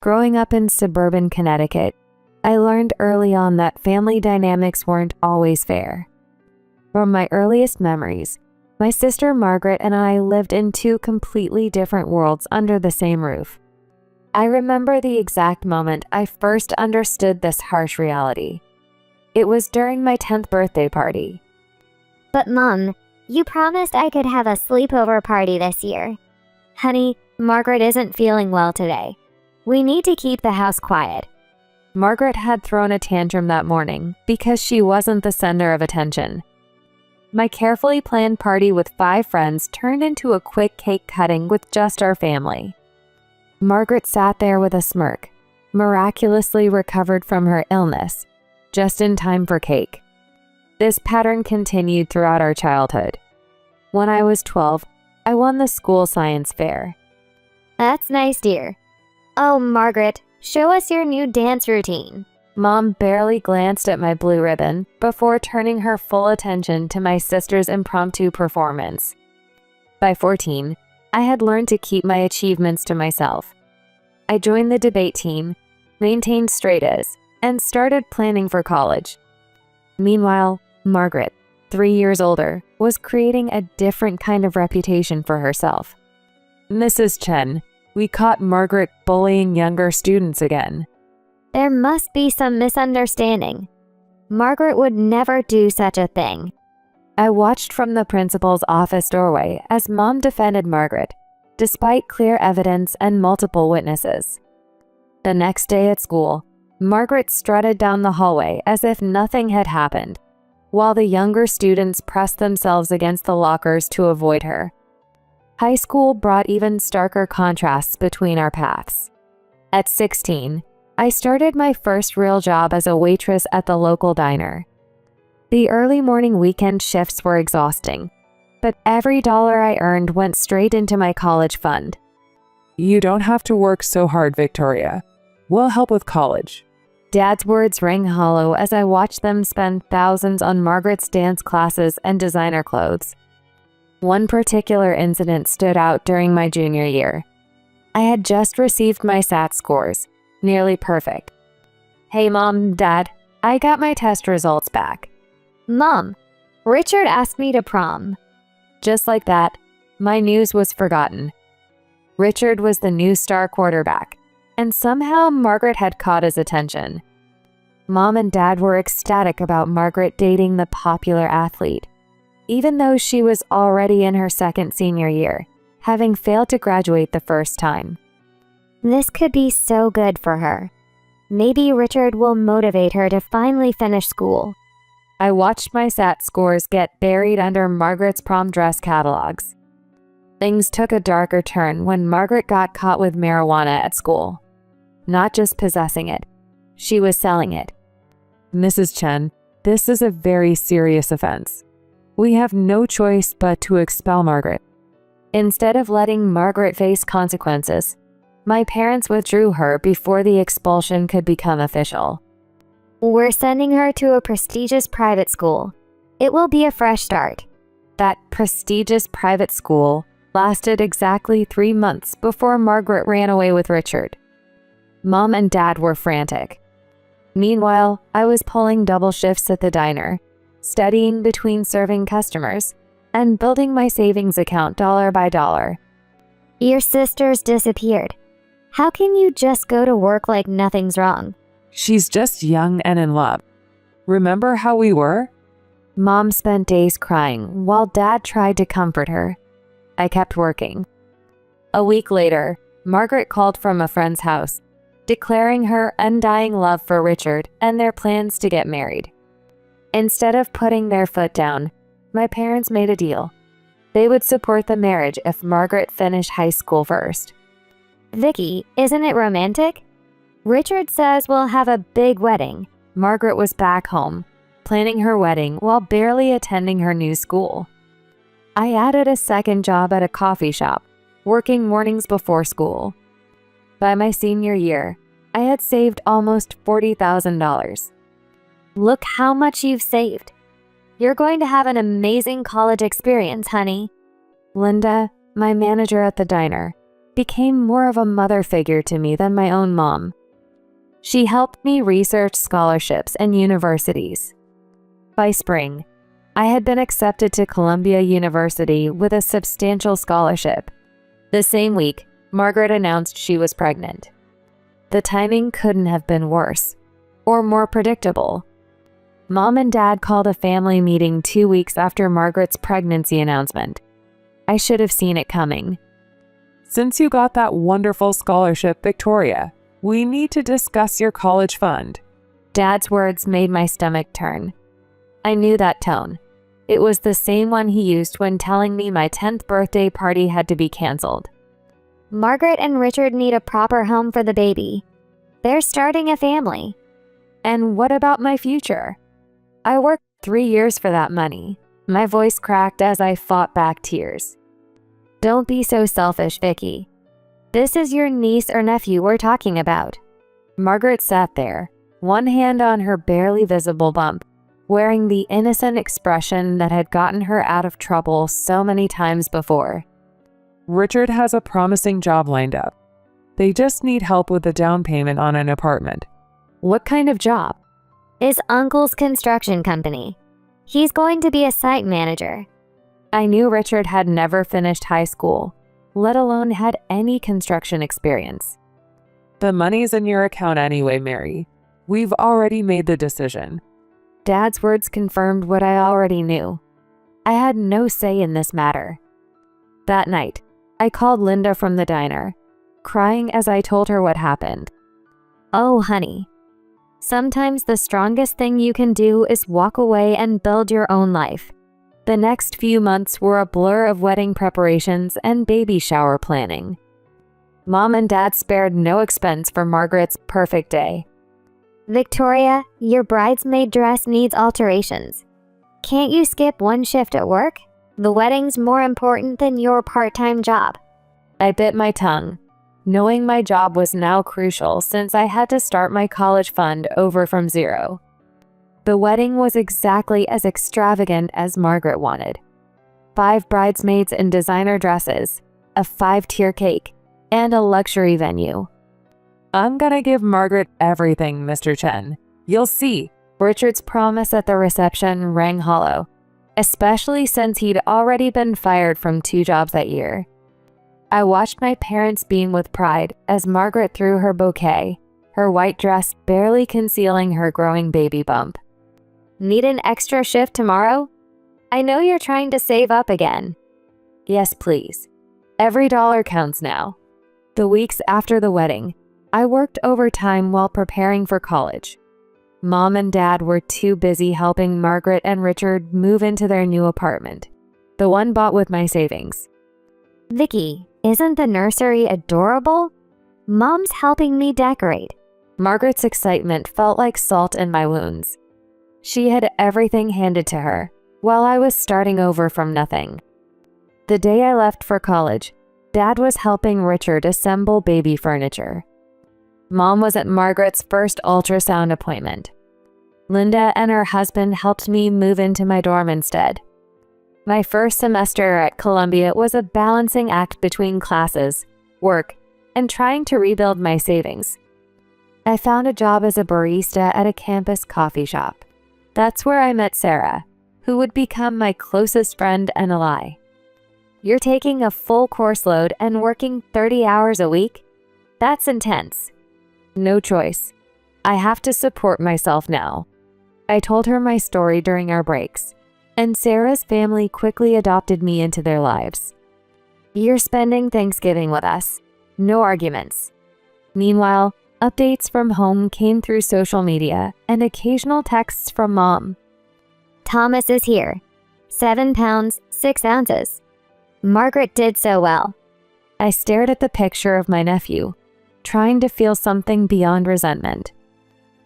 Growing up in suburban Connecticut, I learned early on that family dynamics weren't always fair. From my earliest memories, my sister Margaret and I lived in two completely different worlds under the same roof. I remember the exact moment I first understood this harsh reality. It was during my 10th birthday party. But Mom, you promised I could have a sleepover party this year. Honey, Margaret isn't feeling well today. We need to keep the house quiet. Margaret had thrown a tantrum that morning because she wasn't the center of attention. My carefully planned party with 5 friends turned into a quick cake cutting with just our family. Margaret sat there with a smirk, miraculously recovered from her illness, just in time for cake. This pattern continued throughout our childhood. When I was 12, I won the school science fair. That's nice, dear. Oh, Margaret, show us your new dance routine. Mom barely glanced at my blue ribbon before turning her full attention to my sister's impromptu performance. By 14, I had learned to keep my achievements to myself. I joined the debate team, maintained straight A's, and started planning for college. Meanwhile, Margaret, 3 years older, was creating a different kind of reputation for herself. Mrs. Chen, we caught Margaret bullying younger students again. There must be some misunderstanding. Margaret would never do such a thing. I watched from the principal's office doorway as Mom defended Margaret, despite clear evidence and multiple witnesses. The next day at school, Margaret strutted down the hallway as if nothing had happened, while the younger students pressed themselves against the lockers to avoid her. High school brought even starker contrasts between our paths. At 16, I started my first real job as a waitress at the local diner. The early morning weekend shifts were exhausting, but every dollar I earned went straight into my college fund. You don't have to work so hard, Victoria. We'll help with college. Dad's words rang hollow as I watched them spend thousands on Margaret's dance classes and designer clothes. One particular incident stood out during my junior year. I had just received my SAT scores, nearly perfect. Hey Mom, Dad, I got my test results back. Mom, Richard asked me to prom. Just like that, my news was forgotten. Richard was the new star quarterback, and somehow Margaret had caught his attention. Mom and Dad were ecstatic about Margaret dating the popular athlete, even though she was already in her second senior year, having failed to graduate the first time. This could be so good for her. Maybe Richard will motivate her to finally finish school. I watched my SAT scores get buried under Margaret's prom dress catalogs. Things took a darker turn when Margaret got caught with marijuana at school. Not just possessing it, she was selling it. Mrs. Chen, this is a very serious offense. We have no choice but to expel Margaret. Instead of letting Margaret face consequences, my parents withdrew her before the expulsion could become official. We're sending her to a prestigious private school. It will be a fresh start. That prestigious private school lasted exactly 3 months before Margaret ran away with Richard. Mom and Dad were frantic. Meanwhile, I was pulling double shifts at the diner, studying between serving customers, and building my savings account dollar by dollar. Your sister's disappeared. How can you just go to work like nothing's wrong? She's just young and in love. Remember how we were? Mom spent days crying while Dad tried to comfort her. I kept working. A week later, Margaret called from a friend's house, declaring her undying love for Richard and their plans to get married. Instead of putting their foot down, my parents made a deal. They would support the marriage if Margaret finished high school first. Vicky, isn't it romantic? Richard says we'll have a big wedding. Margaret was back home, planning her wedding while barely attending her new school. I added a second job at a coffee shop, working mornings before school. By my senior year, I had saved almost $40,000. Look how much you've saved. You're going to have an amazing college experience, honey. Linda, my manager at the diner, became more of a mother figure to me than my own mom. She helped me research scholarships and universities. By spring, I had been accepted to Columbia University with a substantial scholarship. The same week, Margaret announced she was pregnant. The timing couldn't have been worse or more predictable. Mom and Dad called a family meeting 2 weeks after Margaret's pregnancy announcement. I should have seen it coming. Since you got that wonderful scholarship, Victoria, we need to discuss your college fund. Dad's words made my stomach turn. I knew that tone. It was the same one he used when telling me my 10th birthday party had to be canceled. Margaret and Richard need a proper home for the baby. They're starting a family. And what about my future? I worked 3 years for that money. My voice cracked as I fought back tears. Don't be so selfish, Vicky. This is your niece or nephew we're talking about. Margaret sat there, one hand on her barely visible bump, wearing the innocent expression that had gotten her out of trouble so many times before. Richard has a promising job lined up. They just need help with the down payment on an apartment. What kind of job? His uncle's construction company. He's going to be a site manager. I knew Richard had never finished high school, let alone had any construction experience. The money's in your account anyway, Mary. We've already made the decision. Dad's words confirmed what I already knew. I had no say in this matter. That night, I called Linda from the diner, crying as I told her what happened. Oh, honey. Sometimes the strongest thing you can do is walk away and build your own life. The next few months were a blur of wedding preparations and baby shower planning. Mom and Dad spared no expense for Margaret's perfect day. Victoria, your bridesmaid dress needs alterations. Can't you skip one shift at work? The wedding's more important than your part-time job. I bit my tongue, knowing my job was now crucial since I had to start my college fund over from zero. The wedding was exactly as extravagant as Margaret wanted. 5 bridesmaids in designer dresses, a 5-tier cake, and a luxury venue. I'm gonna give Margaret everything, Mr. Chen. You'll see. Richard's promise at the reception rang hollow, especially since he'd already been fired from 2 jobs that year. I watched my parents beam with pride as Margaret threw her bouquet, her white dress barely concealing her growing baby bump. Need an extra shift tomorrow? I know you're trying to save up again. Yes, please. Every dollar counts now. The weeks after the wedding, I worked overtime while preparing for college. Mom and Dad were too busy helping Margaret and Richard move into their new apartment, the one bought with my savings. Vicky, isn't the nursery adorable? Mom's helping me decorate. Margaret's excitement felt like salt in my wounds. She had everything handed to her, while I was starting over from nothing. The day I left for college, Dad was helping Richard assemble baby furniture. Mom was at Margaret's first ultrasound appointment. Linda and her husband helped me move into my dorm instead. My first semester at Columbia was a balancing act between classes, work, and trying to rebuild my savings. I found a job as a barista at a campus coffee shop. That's where I met Sarah, who would become my closest friend and ally. You're taking a full course load and working 30 hours a week? That's intense. No choice. I have to support myself now. I told her my story during our breaks, and Sarah's family quickly adopted me into their lives. You're spending Thanksgiving with us. No arguments. Meanwhile, updates from home came through social media and occasional texts from Mom. Thomas is here. 7 pounds, 6 ounces. Margaret did so well. I stared at the picture of my nephew, trying to feel something beyond resentment.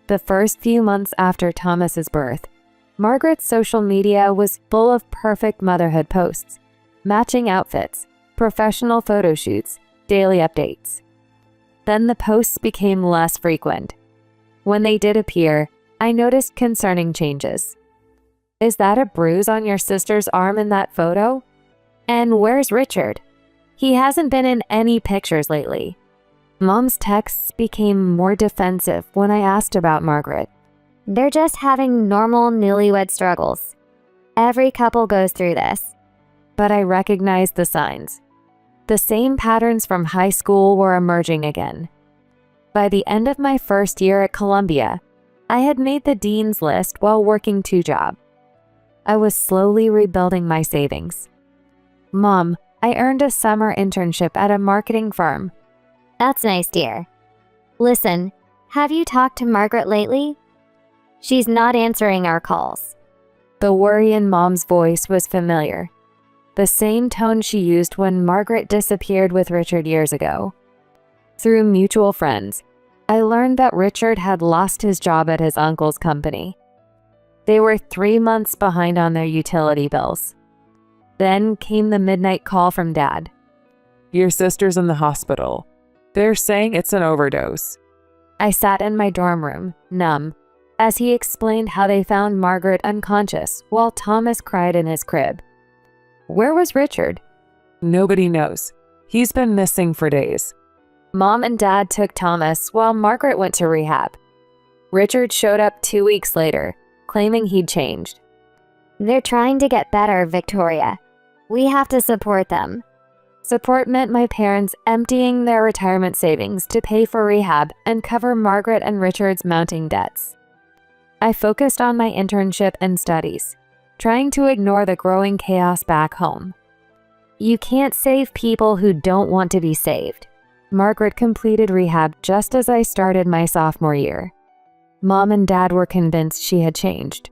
The first few months after Thomas's birth, Margaret's social media was full of perfect motherhood posts, matching outfits, professional photo shoots, daily updates. Then the posts became less frequent. When they did appear, I noticed concerning changes. Is that a bruise on your sister's arm in that photo? And where's Richard? He hasn't been in any pictures lately. Mom's texts became more defensive when I asked about Margaret. They're just having normal newlywed struggles. Every couple goes through this. But I recognized the signs. The same patterns from high school were emerging again. By the end of my first year at Columbia, I had made the dean's list while working 2 jobs. I was slowly rebuilding my savings. Mom, I earned a summer internship at a marketing firm. That's nice, dear. Listen, have you talked to Margaret lately? She's not answering our calls. The worry in Mom's voice was familiar. The same tone she used when Margaret disappeared with Richard years ago. Through mutual friends, I learned that Richard had lost his job at his uncle's company. They were 3 months behind on their utility bills. Then came the midnight call from Dad. Your sister's in the hospital. They're saying it's an overdose. I sat in my dorm room, numb, as he explained how they found Margaret unconscious while Thomas cried in his crib. Where was Richard? Nobody knows. He's been missing for days. Mom and Dad took Thomas while Margaret went to rehab. Richard showed up 2 weeks later, claiming he'd changed. They're trying to get better, Victoria. We have to support them. Support meant my parents emptying their retirement savings to pay for rehab and cover Margaret and Richard's mounting debts. I focused on my internship and studies, trying to ignore the growing chaos back home. You can't save people who don't want to be saved. Margaret completed rehab just as I started my sophomore year. Mom and Dad were convinced she had changed.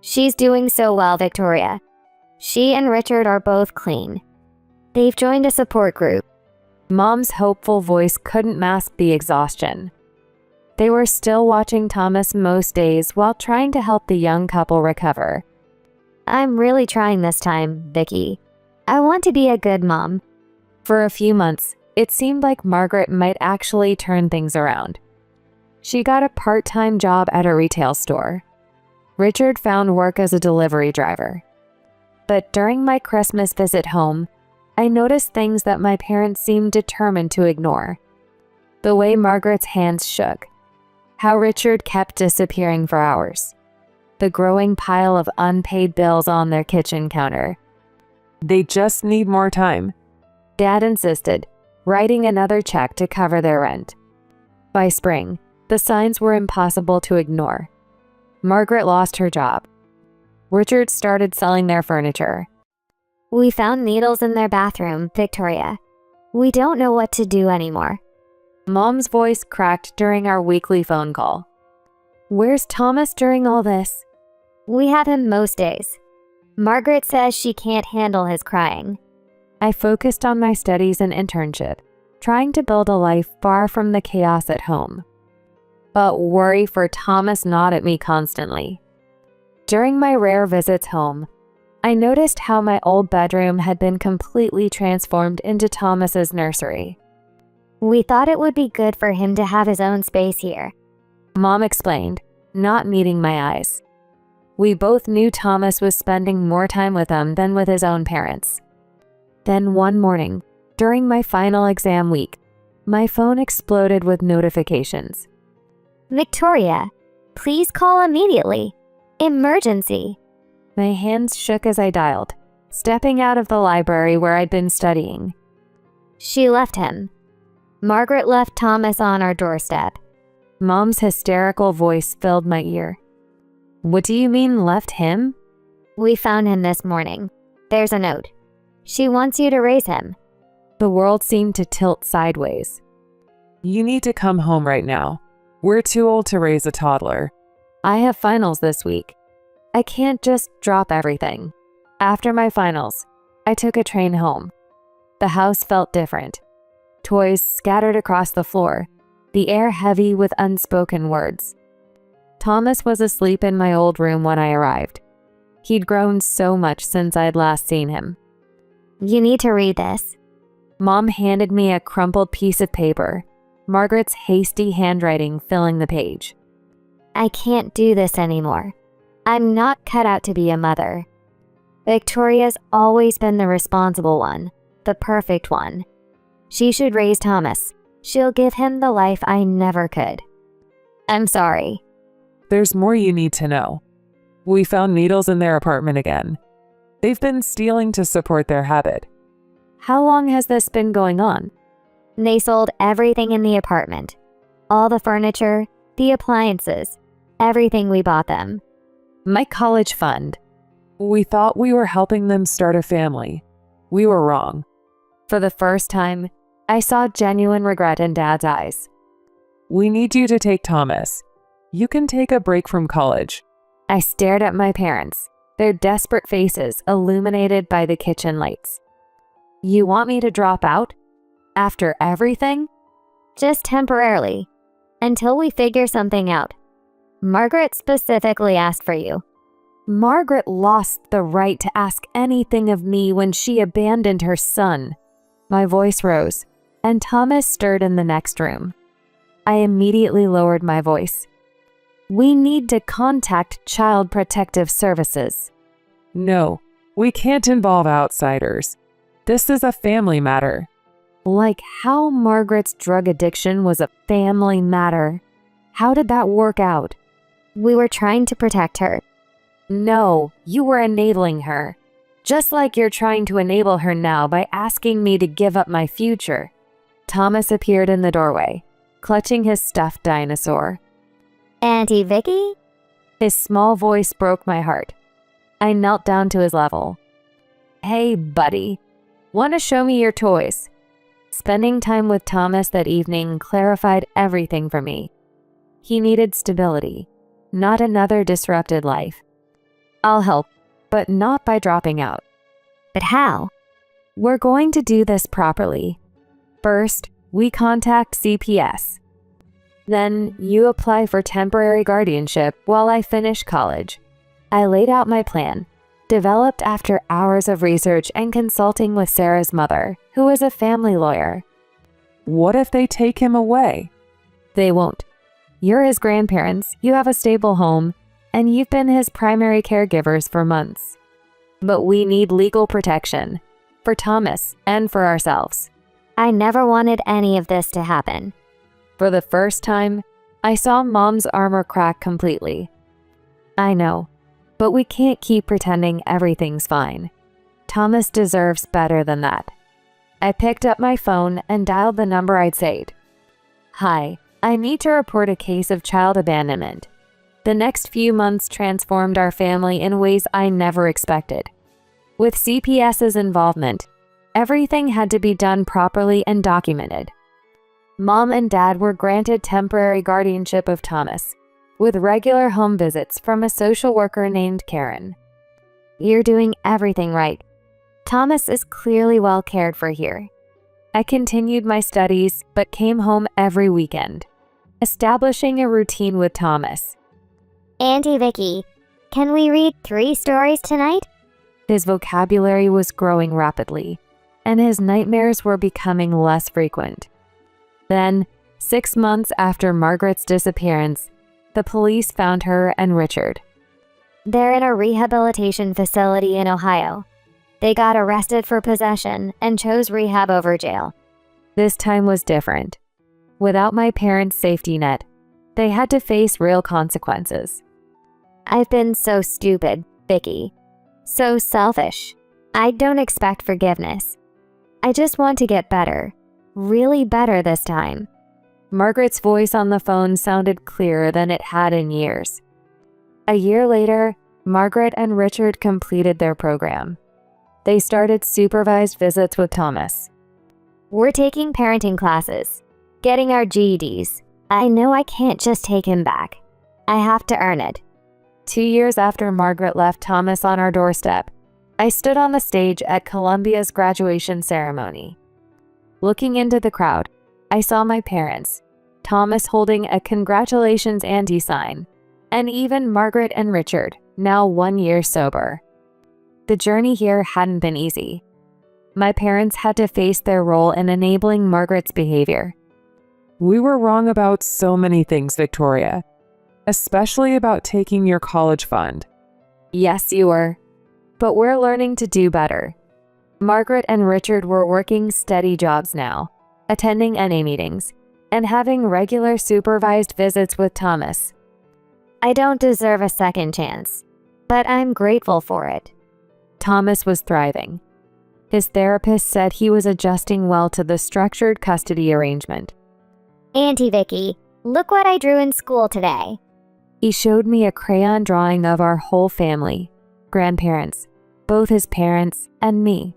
She's doing so well, Victoria. She and Richard are both clean. They've joined a support group. Mom's hopeful voice couldn't mask the exhaustion. They were still watching Thomas most days while trying to help the young couple recover. I'm really trying this time, Vicky. I want to be a good mom. For a few months, it seemed like Margaret might actually turn things around. She got a part-time job at a retail store. Richard found work as a delivery driver. But during my Christmas visit home, I noticed things that my parents seemed determined to ignore. The way Margaret's hands shook, how Richard kept disappearing for hours, the growing pile of unpaid bills on their kitchen counter. They just need more time. Dad insisted, writing another check to cover their rent. By spring, the signs were impossible to ignore. Margaret lost her job. Richard started selling their furniture. We found needles in their bathroom, Victoria. We don't know what to do anymore. Mom's voice cracked during our weekly phone call. Where's Thomas during all this? We have him most days. Margaret says she can't handle his crying. I focused on my studies and internship, trying to build a life far from the chaos at home. But worry for Thomas gnawed at me constantly. During my rare visits home, I noticed how my old bedroom had been completely transformed into Thomas's nursery. We thought it would be good for him to have his own space here. Mom explained, not meeting my eyes. We both knew Thomas was spending more time with them than with his own parents. Then one morning, during my final exam week, my phone exploded with notifications. Victoria, please call immediately. Emergency. My hands shook as I dialed, stepping out of the library where I'd been studying. She left him. Margaret left Thomas on our doorstep. Mom's hysterical voice filled my ear. What do you mean, left him? We found him this morning. There's a note. She wants you to raise him. The world seemed to tilt sideways. You need to come home right now. We're too old to raise a toddler. I have finals this week. I can't just drop everything. After my finals, I took a train home. The house felt different. Toys scattered across the floor, the air heavy with unspoken words. Thomas was asleep in my old room when I arrived. He'd grown so much since I'd last seen him. You need to read this. Mom handed me a crumpled piece of paper, Margaret's hasty handwriting filling the page. I can't do this anymore. I'm not cut out to be a mother. Victoria's always been the responsible one. the perfect one. She should raise Thomas. She'll give him the life I never could. I'm sorry. There's more you need to know. We found needles in their apartment again. They've been stealing to support their habit. How long has this been going on? They sold everything in the apartment. All the furniture, the appliances, everything we bought them. My college fund. We thought we were helping them start a family. We were wrong. For the first time, I saw genuine regret in Dad's eyes. We need you to take Thomas. You can take a break from college. I stared at my parents, their desperate faces illuminated by the kitchen lights. You want me to drop out? After everything? Just temporarily. Until we figure something out. Margaret specifically asked for you. Margaret lost the right to ask anything of me when she abandoned her son. My voice rose, and Thomas stirred in the next room. I immediately lowered my voice. We need to contact Child Protective Services. No, we can't involve outsiders. This is a family matter. Like how Margaret's drug addiction was a family matter. How did that work out? We were trying to protect her. No, you were enabling her. Just like you're trying to enable her now by asking me to give up my future. Thomas appeared in the doorway, clutching his stuffed dinosaur. Auntie Vicky? His small voice broke my heart. I knelt down to his level. Hey, buddy. Want to show me your toys? Spending time with Thomas that evening clarified everything for me. He needed stability, not another disrupted life. I'll help, but not by dropping out. But how? We're going to do this properly. First, we contact CPS. Then, you apply for temporary guardianship while I finish college. I laid out my plan, developed after hours of research and consulting with Sarah's mother, who is a family lawyer. What if they take him away? They won't. You're his grandparents, you have a stable home, and you've been his primary caregivers for months. But we need legal protection, for Thomas and for ourselves. I never wanted any of this to happen. For the first time, I saw Mom's armor crack completely. I know, but we can't keep pretending everything's fine. Thomas deserves better than that. I picked up my phone and dialed the number I'd saved. Hi, I need to report a case of child abandonment. The next few months transformed our family in ways I never expected. With CPS's involvement, everything had to be done properly and documented. Mom and Dad were granted temporary guardianship of Thomas, with regular home visits from a social worker named Karen. You're doing everything right. Thomas is clearly well cared for here. I continued my studies, but came home every weekend, establishing a routine with Thomas. Auntie Vicky, can we read 3 stories tonight? His vocabulary was growing rapidly, and his nightmares were becoming less frequent. Then, 6 months after Margaret's disappearance, the police found her and Richard. They're in a rehabilitation facility in Ohio. They got arrested for possession and chose rehab over jail. This time was different. Without my parents' safety net, they had to face real consequences. I've been so stupid, Vicky. So selfish. I don't expect forgiveness. I just want to get better. Really better this time. Margaret's voice on the phone sounded clearer than it had in years. A year later, Margaret and Richard completed their program. They started supervised visits with Thomas. We're taking parenting classes, getting our GEDs. I know I can't just take him back. I have to earn it. 2 years after Margaret left Thomas on our doorstep, I stood on the stage at Columbia's graduation ceremony. Looking into the crowd, I saw my parents, Thomas holding a "Congratulations, Auntie" sign, and even Margaret and Richard, now 1 year sober. The journey here hadn't been easy. My parents had to face their role in enabling Margaret's behavior. We were wrong about so many things, Victoria, especially about taking your college fund. Yes, you were. But we're learning to do better. Margaret and Richard were working steady jobs now, attending NA meetings, and having regular supervised visits with Thomas. I don't deserve a second chance, but I'm grateful for it. Thomas was thriving. His therapist said he was adjusting well to the structured custody arrangement. Auntie Vicky, look what I drew in school today. He showed me a crayon drawing of our whole family, grandparents, both his parents, and me.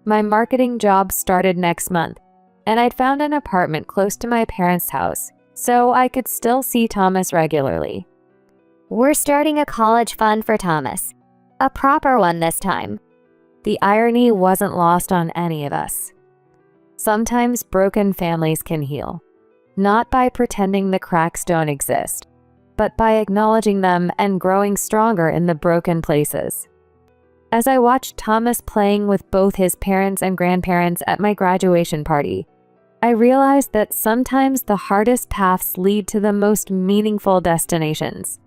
My marketing job started next month, and I'd found an apartment close to my parents' house, so I could still see Thomas regularly. We're starting a college fund for Thomas. A proper one this time. The irony wasn't lost on any of us. Sometimes broken families can heal, not by pretending the cracks don't exist, but by acknowledging them and growing stronger in the broken places. As I watched Thomas playing with both his parents and grandparents at my graduation party, I realized that sometimes the hardest paths lead to the most meaningful destinations.